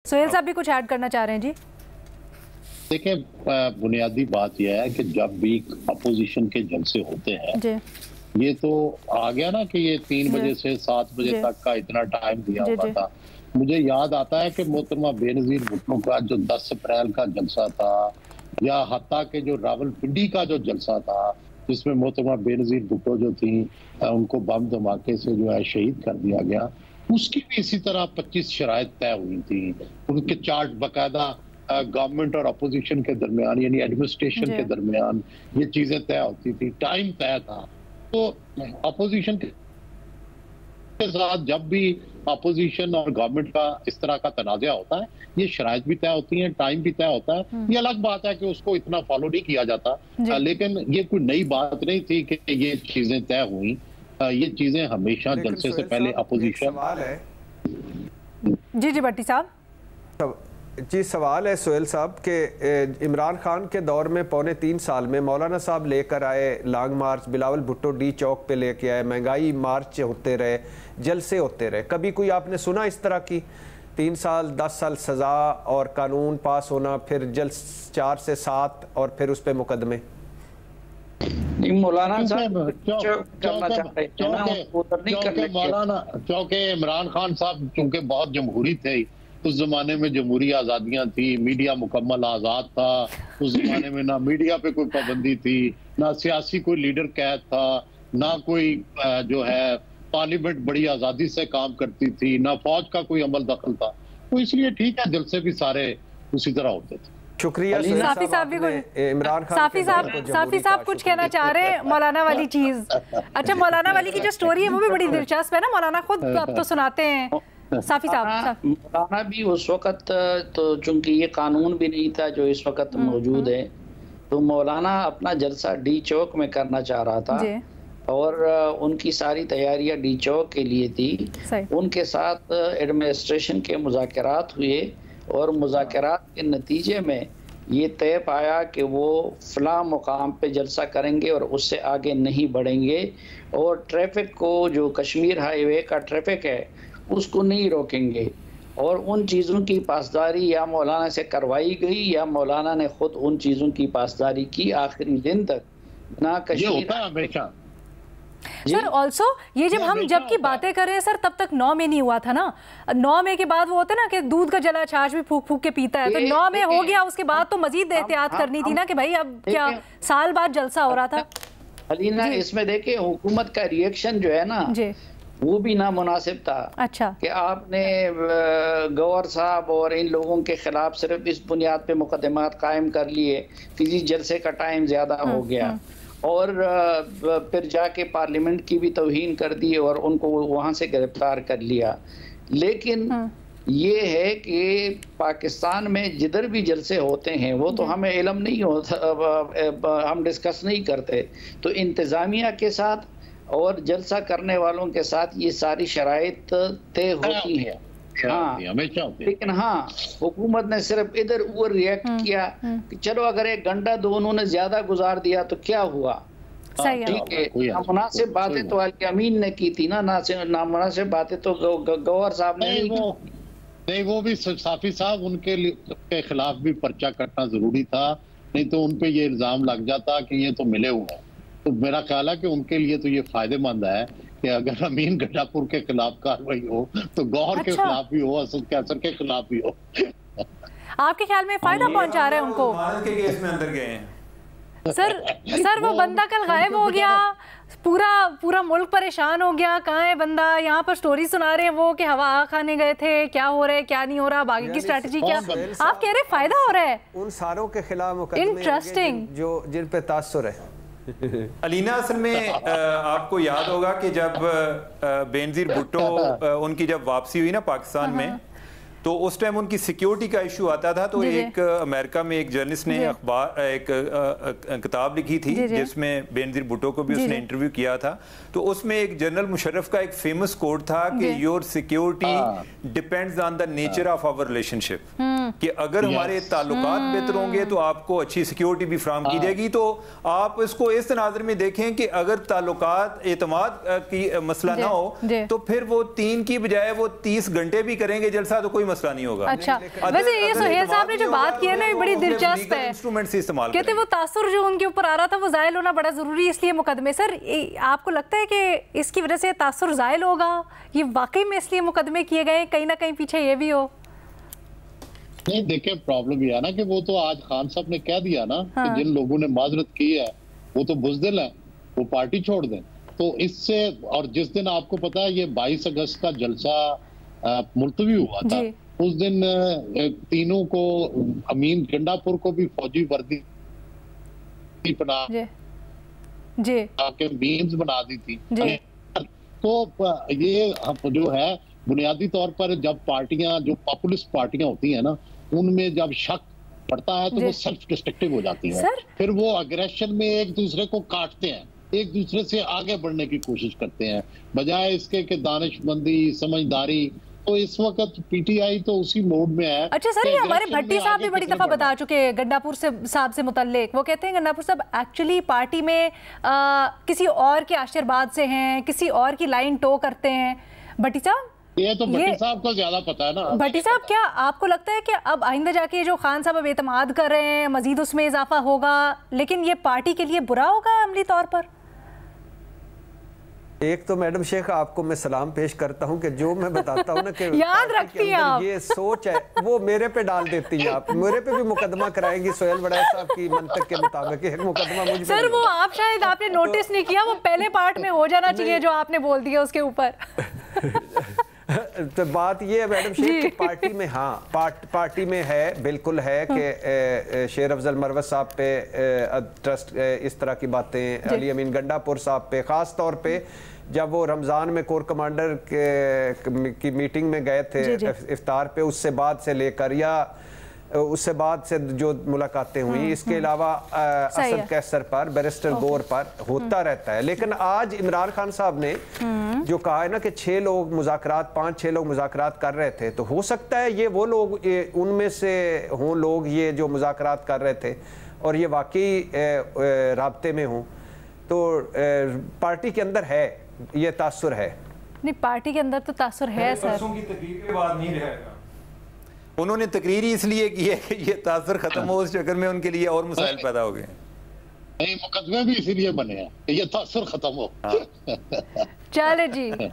सोहेल साहब भी कुछ ऐड करना चाह रहे हैं जी। देखिए, बुनियादी बात यह है कि जब भी अपोजिशन के जलसे होते हैं, ये तो आ गया ना कि ये 3 बजे से 7 बजे तक का इतना टाइम दिया हुआ था। मुझे याद आता है कि मोहतरमा बेनज़ीर भुट्टो का जो 10 अप्रैल का जलसा था, या हत्ता के जो रावलपिंडी का जो जलसा था जिसमें मोहतरमा बेनज़ीर भुट्टो जो थी उनको बम धमाके से जो है शहीद कर दिया गया, उसकी भी इसी तरह 25 शराइत तय हुई थी। उनके चार्ट बाकायदा गवर्नमेंट और अपोजिशन के दरमियान यानी एडमिनिस्ट्रेशन के दरमियान ये चीजें तय होती थी, टाइम तय था। तो अपोजिशन के साथ जब भी अपोजिशन और गवर्नमेंट का इस तरह का तनाज़ा होता है, ये शराइत भी तय होती हैं, टाइम भी तय होता है। ये अलग बात है कि उसको इतना फॉलो नहीं किया जाता, लेकिन ये कोई नई बात नहीं थी कि ये चीजें तय हुई। ये चीजें हमेशा जलसे से पहले अपोजिशन। जी भट्टी साहब। जी सवाल है सोहेल साहब के इमरान खान के दौर में 3.25 साल में मौलाना साहब लेकर आए लॉन्ग मार्च, बिलावल भुट्टो डी चौक पे लेके आए, महंगाई मार्च होते रहे, जलसे होते रहे। कभी कोई आपने सुना इस तरह की 3 साल 10 साल सज़ा और कानून पास होना, फिर 4 से 7 और फिर उस पर मुकदमे? मौलाना चूँकि इमरान खान साहब चूँकि बहुत जमहूरी थे, उस जमाने में जमहूरी आज़ादियाँ थी, मीडिया मुकम्मल आज़ाद था। उस जमाने में ना मीडिया पे कोई पाबंदी थी, ना सियासी कोई लीडर कैद था, ना कोई जो है पार्लियामेंट बड़ी आज़ादी से काम करती थी, ना फौज का कोई अमल दखल था। तो इसलिए ठीक है, जलसे भी सारे उसी तरह होते थे। शुक्रिया। साफी साहब भी इमरान खान साफी साहब कुछ कहना चाह रहे हैं मौलाना वाली चीज। अच्छा, मौलाना वाली की जो स्टोरी है वो भी बड़ी दिलचस्प है ना, मौलाना खुद अब तो सुनाते हैं। साफी साहब। मौलाना भी उस वक्त तो चूंकि ये कानून भी नहीं था जो इस वक्त मौजूद है, तो मौलाना अपना जलसा डी चौक में करना चाह रहा था और उनकी सारी तैयारियां डी चौक के लिए थी। उनके साथ एडमिनिस्ट्रेशन के मुज़ाकरात हुए और मुज़ाकरात के नतीजे में ये तय पाया कि वो फलां मुकाम पे जलसा करेंगे और उससे आगे नहीं बढ़ेंगे, और ट्रैफिक को, जो कश्मीर हाईवे का ट्रैफिक है, उसको नहीं रोकेंगे। और उन चीज़ों की पासदारी या मौलाना से करवाई गई या मौलाना ने खुद उन चीज़ों की पासदारी की आखिरी दिन तक। ना कश्मीर हमेशा सर ऑल्सो ये जब की बातें कर रहे हैं सर, तब तक 9 में नहीं हुआ था ना। 9 में के बाद वो होता है ना कि दूध का जला छाछ भी फूक फूक के पीता है, तो 9 में हो गया, उसके बाद तो मजीद एहतियात करनी थी ना कि भाई अब क्या साल बाद जलसा हो रहा था। अलीना, इसमें देखिए हुकूमत का रिएक्शन जो है ना वो भी नामुनासिब था। अच्छा, कि आपने गवर साहब और इन लोगों के खिलाफ सिर्फ इस बुनियाद पे मुकदमात कायम कर लिए कि जी जलसे का टाइम ज्यादा हो गया, और फिर जाके पार्लियामेंट की भी तौहीन कर दी और उनको वहां से गिरफ्तार कर लिया। लेकिन ये है कि पाकिस्तान में जिधर भी जलसे होते हैं वो तो हमें इल्म नहीं होता, हम डिस्कस नहीं करते। तो इंतज़ामिया के साथ और जलसा करने वालों के साथ ये सारी शराइत तय होती है। हाँ, लेकिन हाँ, हुकूमत ने सिर्फ इधर उधर रिएक्ट किया कि चलो अगर 1 घंटा तो उन्होंने ज्यादा गुजार दिया तो क्या हुआ। ठीक है, नामुनासिब बातें तो अली अमीन ने की थी ना, नामुनासिब बातें तो गवर साहब ने नहीं, वो भी साफी साहब उनके खिलाफ भी पर्चा कटना जरूरी था, नहीं तो उनपे ये इल्जाम लग जाता कि ये तो मिले हुए हैं। तो मेरा ख्याल है कि उनके लिए तो ये फायदेमंद है कि अगर अमीन गडापुर के खिलाफ कार्रवाई हो तो गौहर के खिलाफ भी हो, असद कैसर के खिलाफ भी हो। आपके ख्याल में फायदा पहुंचा रहे हैं उनको? के केस में अंदर गए हैं सर वो बंदा कल गायब हो गया, पूरा मुल्क परेशान हो गया, कहाँ है बंदा? यहाँ पर स्टोरी सुना रहे हैं वो कि हवा खाने गए थे, क्या हो रहा है क्या नहीं हो रहा, बाकी की स्ट्रेटजी क्या? आप कह रहे फायदा हो रहा है उन सारों के खिलाफ। इंटरेस्टिंग, जो जिन पे तासुर है। अलीना, असल में आपको याद होगा कि जब बेनज़ीर भुट्टो उनकी जब वापसी हुई ना पाकिस्तान में, तो उस टाइम उनकी सिक्योरिटी का इशू आता था। तो एक अमेरिका में एक जर्नलिस्ट ने एक किताब लिखी थी जिसमें बेनज़ीर भुट्टो को भी उसने इंटरव्यू किया था। तो उसमें एक जनरल मुशर्रफ का एक फेमस कोट था कि your security depends on the nature of our relationship, कि अगर हमारे ताल्लुकात बेहतर होंगे तो आपको अच्छी सिक्योरिटी भी फराहम की जाएगी। तो आप इसको इस तनाज़र में देखें कि अगर ताल्लुकात एतमाद की मसला ना हो तो फिर वो 3 की बजाय वो 30 घंटे भी करेंगे जलसा तो कोई मसला नहीं होगा। अच्छा, वैसे ये सुहेल साहब ने जो बात की है ना, बड़ी दिलचस्प है। इंस्ट्रूमेंट से इस्तेमाल कहते वो तासुर जो उनके ऊपर आ रहा था वो जायल होना बड़ा जरूरी, इसलिए मुकदमे। सर आपको लगता है कि इसकी वजह से तासुर जायल होगा? ये वाकई में इसलिए मुकदमे किए गए, कहीं ना कहीं पीछे ये भी हो? नहीं, देखिए प्रॉब्लम ये है ना कि वो तो आज खान साहब ने कह दिया ना कि जिन लोगों ने माजरत की है वो तो बुज़दिल है, वो पार्टी छोड़ दें। तो इससे, और जिस दिन आपको पता है ये 22 अगस्त का जलसा मुलतवी हुआ था, उस दिन तीनों को, अमीन गंडापुर को भी फौजी वर्दी बना के मीम्स बना दी थी। तो ये जो है बुनियादी तौर पर जब पार्टियां, जो पॉपुलिस्ट पार्टियां होती हैं ना, उनमें जब शक पड़ता है तो वो सेल्फ डिस्ट्रक्टिव हो जाती है। फिर वो अग्रेशन में एक दूसरे को काटते हैं, एक दूसरे से आगे बढ़ने की कोशिश करते हैं, बजाय इसके कि दानिशमंदी, समझदारी। तो इस वक्त पीटीआई तो उसी मोड में है। अच्छा सर, ये हमारे भट्टी साहब भी बड़ी दफा बता चुके हैं गंडापुर से साहब से मुतल्लिक। वो कहते हैं गंडापुर साहब एक्चुअली पार्टी में किसी और के आशीर्वाद से हैं, किसी और की लाइन टो करते हैं। भट्टी साहब, ये तो भट्टी साहब को ज्यादा पता है ना। भट्टी साहब, क्या आपको लगता है कि अब आइंदा जाके जो खान साहब अब एतमाद कर रहे हैं, मजीद उसमें इजाफा होगा, लेकिन ये पार्टी के लिए बुरा होगा अमली तौर पर? एक तो मैडम शेख आपको मैं सलाम पेश करता हूँ कि जो मैं बताता हूँ ना कि याद रखती हैं आप, ये सोच है वो मेरे पे डाल देती हैं आप। मेरे पे भी मुकदमा कराएंगी सुहेल बड़ाई साहब की मंतक के मुताबिक, एक मुकदमा मुझ पे। सर वो आप शायद आपने नोटिस नहीं किया, वो पहले पार्ट में हो जाना चाहिए जो आपने बोल दिया उसके ऊपर। तो बात ये है मैडम शेख कि पार्टी में, हाँ पार्टी में है, बिल्कुल है कि शेर अफजल मरवत साहब पे ट्रस्ट, इस तरह की बातें, अली अमीन गंडापुर साहब पे, ख़ास तौर पे जब वो रमज़ान में कोर कमांडर की मीटिंग में गए थे इफ्तार पे, उससे बाद से लेकर या उससे बाद से जो मुलाकातें हुई, इसके अलावा असद कैसर पर, बैरिस्टर गौर पर होता रहता है। लेकिन आज इमरान खान साहब ने जो कहा है ना कि 6 लोग मुज़ाकरात, 5-6 लोग मुज़ाकरात कर रहे थे, तो हो सकता है ये वो लोग, उनमें से हों लोग ये जो मुज़ाकरात कर रहे थे और ये वाकई राब्ते में हों। तो पार्टी के अंदर है ये तासुर है। नहीं, पार्टी के अंदर तो तासुर है सर। की तकरीर के बाद नहीं रहेगा। उन्होंने तकरीर इसलिए की है कि ये तासुर खत्म हो, उस चक्कर में उनके लिए और मसाइल पैदा हो गए। नहीं, मुकदमे भी इसीलिए बने हैं, ये तासुर खत्म हो। चले जी।